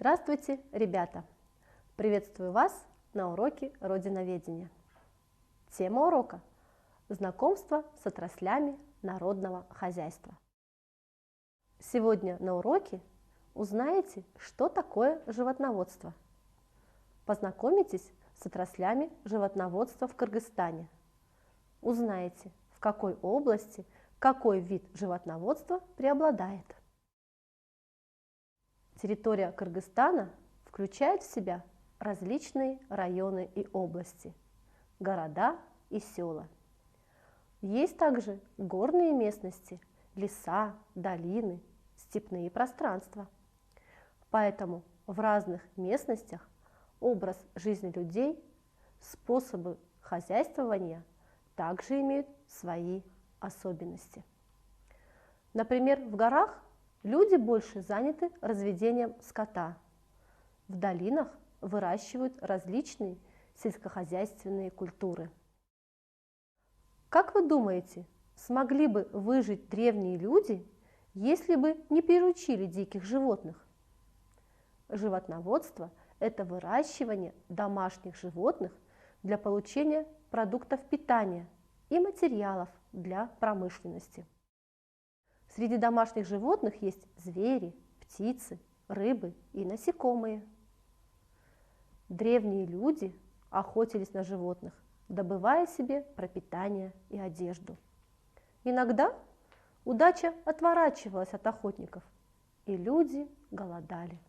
Здравствуйте, ребята! Приветствую вас на уроке Родиноведения. Тема урока – знакомство с отраслями народного хозяйства. Сегодня на уроке узнаете, что такое животноводство. Познакомитесь с отраслями животноводства в Кыргызстане. Узнаете, в какой области какой вид животноводства преобладает. Территория Кыргызстана включает в себя различные районы и области, города и села. Есть также горные местности, леса, долины, степные пространства. Поэтому в разных местностях образ жизни людей, способы хозяйствования также имеют свои особенности. Например, в горах люди больше заняты разведением скота. В долинах выращивают различные сельскохозяйственные культуры. Как вы думаете, смогли бы выжить древние люди, если бы не приручили диких животных? Животноводство – это выращивание домашних животных для получения продуктов питания и материалов для промышленности. Среди домашних животных есть звери, птицы, рыбы и насекомые. Древние люди охотились на животных, добывая себе пропитание и одежду. Иногда удача отворачивалась от охотников, и люди голодали.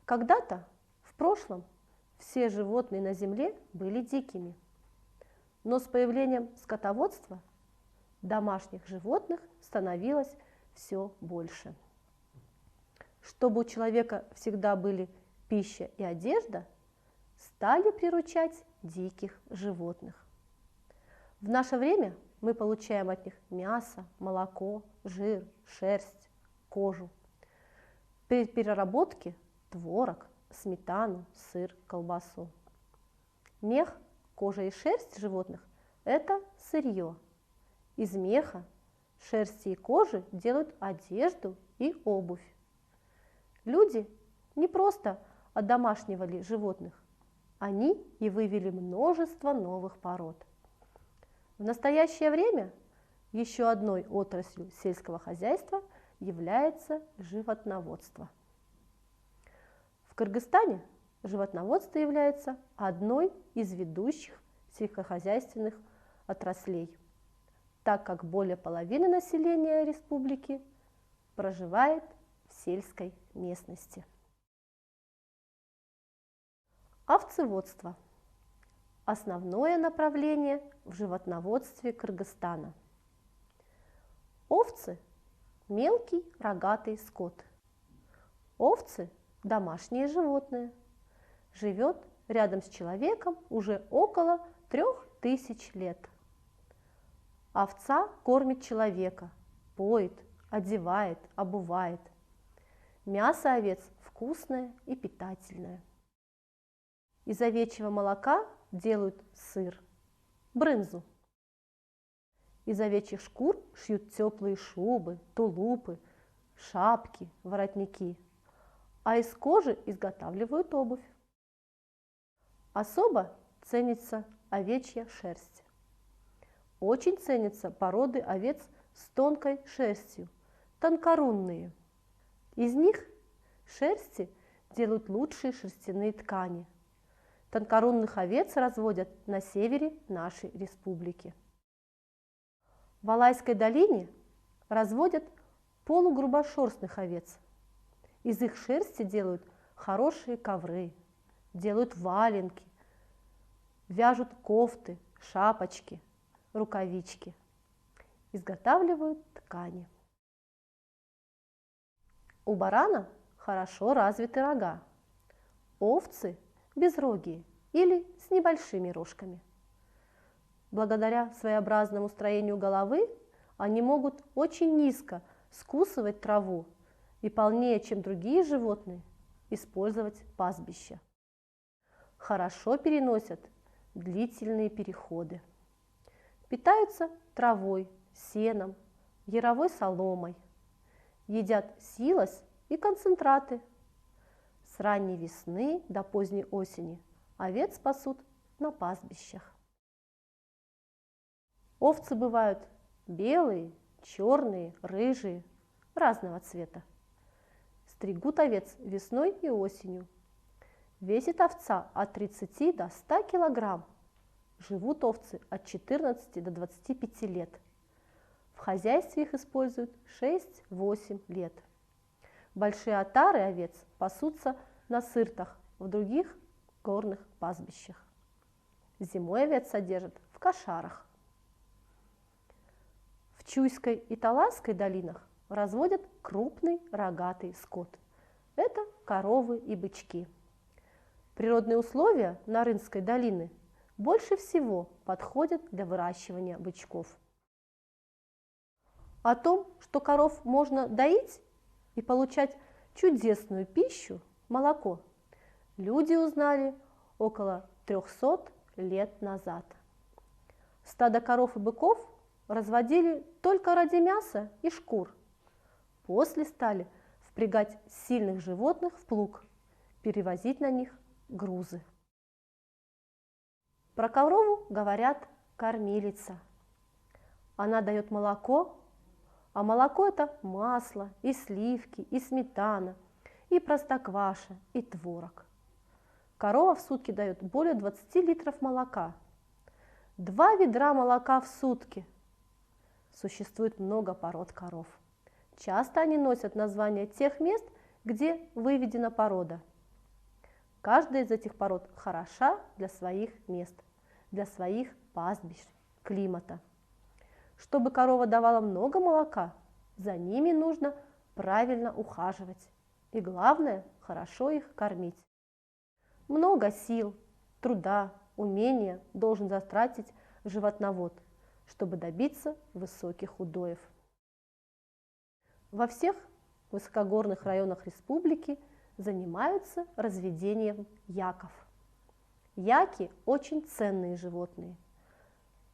Когда-то, в прошлом, все животные на земле были дикими, но с появлением скотоводства домашних животных становилось все больше. Чтобы у человека всегда были пища и одежда, стали приручать диких животных. В наше время мы получаем от них мясо, молоко, жир, шерсть, кожу. При переработке творог, сметану, сыр, колбасу. Мех, кожа и шерсть животных – это сырье. Из меха, шерсти и кожи делают одежду и обувь. Люди не просто одомашнивали животных, они и вывели множество новых пород. В настоящее время еще одной отраслью сельского хозяйства является животноводство. В Кыргызстане животноводство является одной из ведущих сельскохозяйственных отраслей, так как более половины населения республики проживает в сельской местности. Овцеводство – основное направление в животноводстве Кыргызстана. Овцы – мелкий рогатый скот. Овцы – домашние животные. Живет рядом с человеком уже около 3000 лет. Овца кормит человека, поет, одевает, обувает. Мясо овец вкусное и питательное. Из овечьего молока делают сыр, брынзу. Из овечьих шкур шьют теплые шубы, тулупы, шапки, воротники, а из кожи изготавливают обувь. Особо ценится овечья шерсть. Очень ценятся породы овец с тонкой шерстью, тонкорунные. Из них шерсти делают лучшие шерстяные ткани. Тонкорунных овец разводят на севере нашей республики. В Алайской долине разводят полугрубошерстных овец. Из их шерсти делают хорошие ковры, делают валенки, вяжут кофты, шапочки, рукавички, изготавливают ткани. У барана хорошо развиты рога, овцы безрогие или с небольшими рожками. Благодаря своеобразному строению головы они могут очень низко скусывать траву и полнее, чем другие животные, использовать пастбища. Хорошо переносят длительные переходы. Питаются травой, сеном, яровой соломой. Едят силос и концентраты. С ранней весны до поздней осени овец пасут на пастбищах. Овцы бывают белые, черные, рыжие, разного цвета. Стригут овец весной и осенью. Весит овца от 30 до 100 килограмм. Живут овцы от 14 до 25 лет. В хозяйстве их используют 6-8 лет. Большие отары овец пасутся на сыртах в других горных пастбищах. Зимой овец содержат в кошарах. В Чуйской и Таласской долинах разводят крупный рогатый скот. Это коровы и бычки. Природные условия Нарынской долины больше всего подходят для выращивания бычков. О том, что коров можно доить и получать чудесную пищу, молоко, люди узнали около 300 лет назад. Стадо коров и быков разводили только ради мяса и шкур. После стали впрягать сильных животных в плуг, перевозить на них грузы. Про корову говорят кормилица. Она дает молоко, а молоко – это масло, и сливки, и сметана, и простокваша, и творог. Корова в сутки дает более 20 литров молока. 2 ведра молока в сутки. Существует много пород коров. Часто они носят название тех мест, где выведена порода. Каждая из этих пород хороша для своих мест, для своих пастбищ, климата. Чтобы корова давала много молока, за ними нужно правильно ухаживать. И главное, хорошо их кормить. Много сил, труда, умения должен затратить животновод, чтобы добиться высоких удоев. Во всех высокогорных районах республики занимаются разведением яков. Яки очень ценные животные.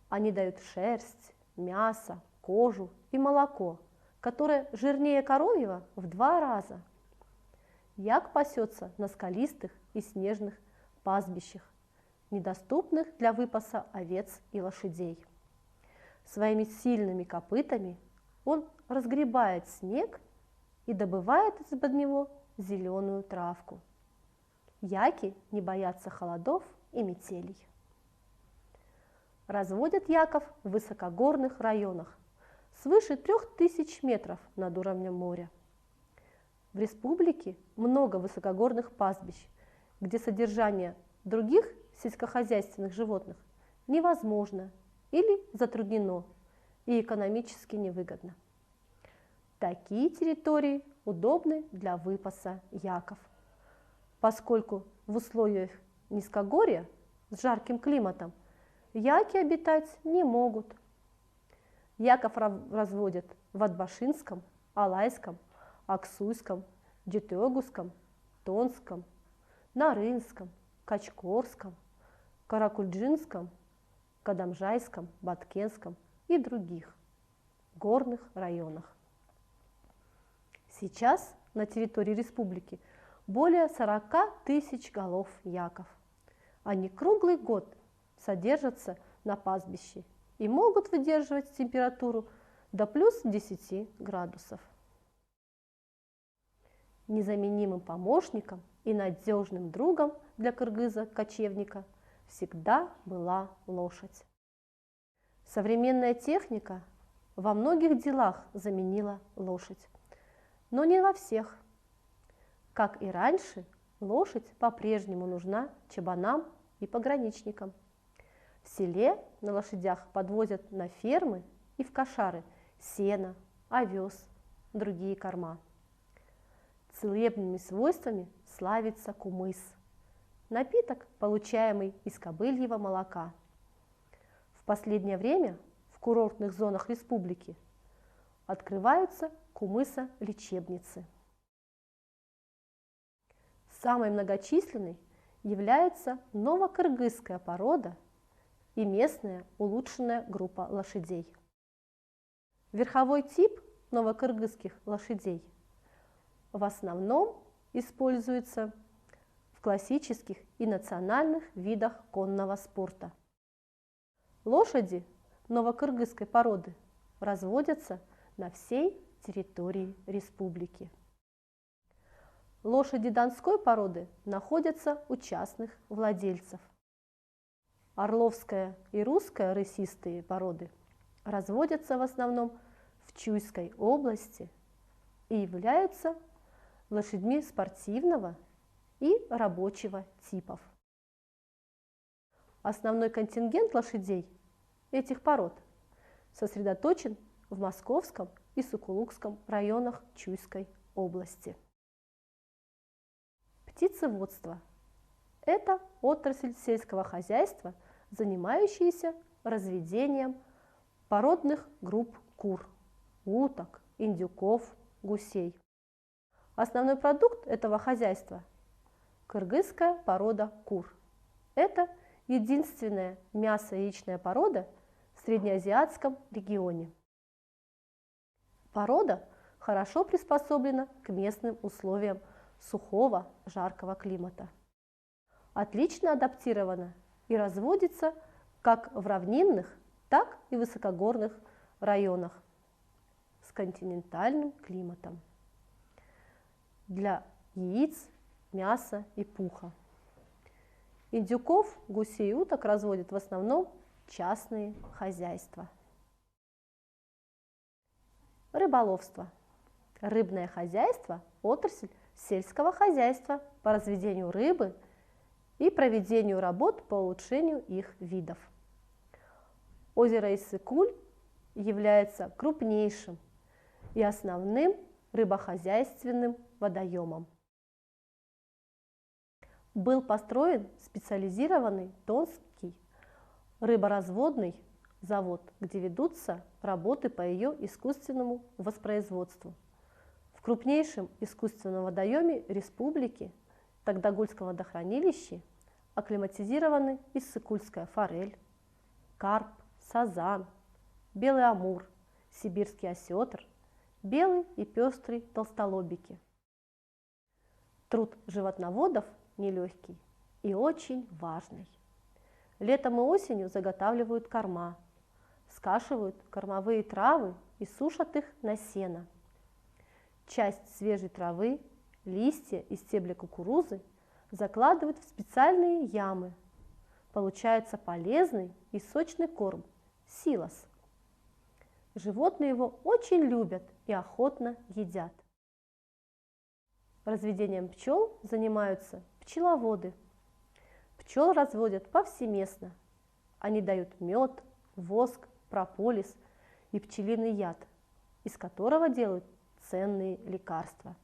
Они дают шерсть, мясо, кожу и молоко, которое жирнее коровьего в 2 раза. Як пасется на скалистых и снежных пастбищах, недоступных для выпаса овец и лошадей. Своими сильными копытами он разгребает снег и добывает из-под него зеленую травку. Яки не боятся холодов и метелей. Разводят яков в высокогорных районах, свыше 3000 метров над уровнем моря. В республике много высокогорных пастбищ, где содержание других сельскохозяйственных животных невозможно или затруднено и экономически невыгодно. Такие территории удобны для выпаса яков, поскольку в условиях низкогорья с жарким климатом яки обитать не могут. Яков разводят в Атбашинском, Алайском, Аксуйском, Детёгуском, Тонском, Нарынском, Качкорском, Каракульджинском, Кадамжайском, Баткенском и других горных районах. Сейчас на территории республики более 40 тысяч голов яков. Они круглый год содержатся на пастбище и могут выдерживать температуру до плюс 10 градусов. Незаменимым помощником и надежным другом для кыргыза-кочевника всегда была лошадь. Современная техника во многих делах заменила лошадь, но не во всех. Как и раньше, лошадь по-прежнему нужна чабанам и пограничникам. В селе на лошадях подвозят на фермы и в кошары сено, овес, другие корма. Целебными свойствами славится кумыс – напиток, получаемый из кобыльего молока. В последнее время в курортных зонах республики открываются кумысолечебницы. Самой многочисленной является новокыргызская порода и местная улучшенная группа лошадей. Верховой тип новокыргызских лошадей в основном используется классических и национальных видах конного спорта. Лошади новокыргызской породы разводятся на всей территории республики. Лошади донской породы находятся у частных владельцев. Орловская и русская рысистые породы разводятся в основном в Чуйской области и являются лошадьми спортивного и рабочего типов. Основной контингент лошадей этих пород сосредоточен в Московском и Сокулукском районах Чуйской области. Птицеводство – это отрасль сельского хозяйства, занимающаяся разведением породных групп кур, уток, индюков, гусей. Основной продукт этого хозяйства – кыргызская порода кур. Это единственная мясо-яичная порода в среднеазиатском регионе. Порода хорошо приспособлена к местным условиям сухого, жаркого климата. Отлично адаптирована и разводится как в равнинных, так и высокогорных районах с континентальным климатом для яиц, мяса и пуха. Индюков, гусей и уток разводят в основном частные хозяйства. Рыболовство. Рыбное хозяйство – отрасль сельского хозяйства по разведению рыбы и проведению работ по улучшению их видов. Озеро Иссык-Куль является крупнейшим и основным рыбохозяйственным водоемом. Был построен специализированный Тонский рыборазводный завод, где ведутся работы по ее искусственному воспроизводству. В крупнейшем искусственном водоеме республики Тагдагульском водохранилище акклиматизированы иссык-кульская форель, карп, сазан, белый амур, сибирский осетр, белый и пестрый толстолобики. Труд животноводов нелегкий и очень важный. Летом и осенью заготавливают корма, скашивают кормовые травы и сушат их на сено. Часть свежей травы, листья и стебли кукурузы закладывают в специальные ямы. Получается полезный и сочный корм – силос. Животные его очень любят и охотно едят. Разведением пчел занимаются пчеловоды. Пчел разводят повсеместно. Они дают мед, воск, прополис и пчелиный яд, из которого делают ценные лекарства.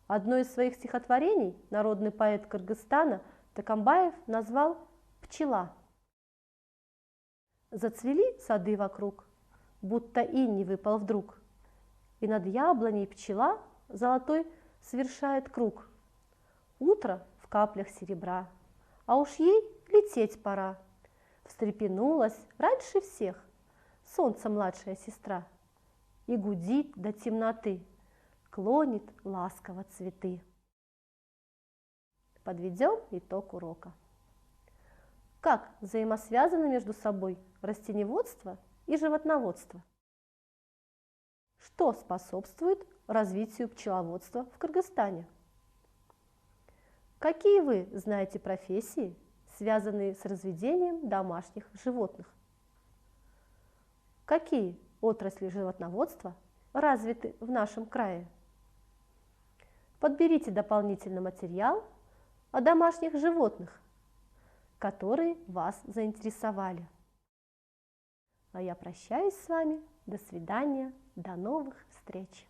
Одно из своих стихотворений народный поэт Кыргызстана Токамбаев назвал «Пчела». Зацвели сады вокруг, будто иней выпал вдруг, и над яблоней пчела золотой совершает круг. Утро в каплях серебра, а уж ей лететь пора. Встрепенулась раньше всех солнце младшая сестра и гудит до темноты, клонит ласково цветы. Подведем итог урока. Как взаимосвязаны между собой растениеводство и животноводство? Что способствует развитию пчеловодства в Кыргызстане? Какие вы знаете профессии, связанные с разведением домашних животных? Какие отрасли животноводства развиты в нашем крае? Подберите дополнительный материал о домашних животных, которые вас заинтересовали. А я прощаюсь с вами. До свидания. До новых встреч.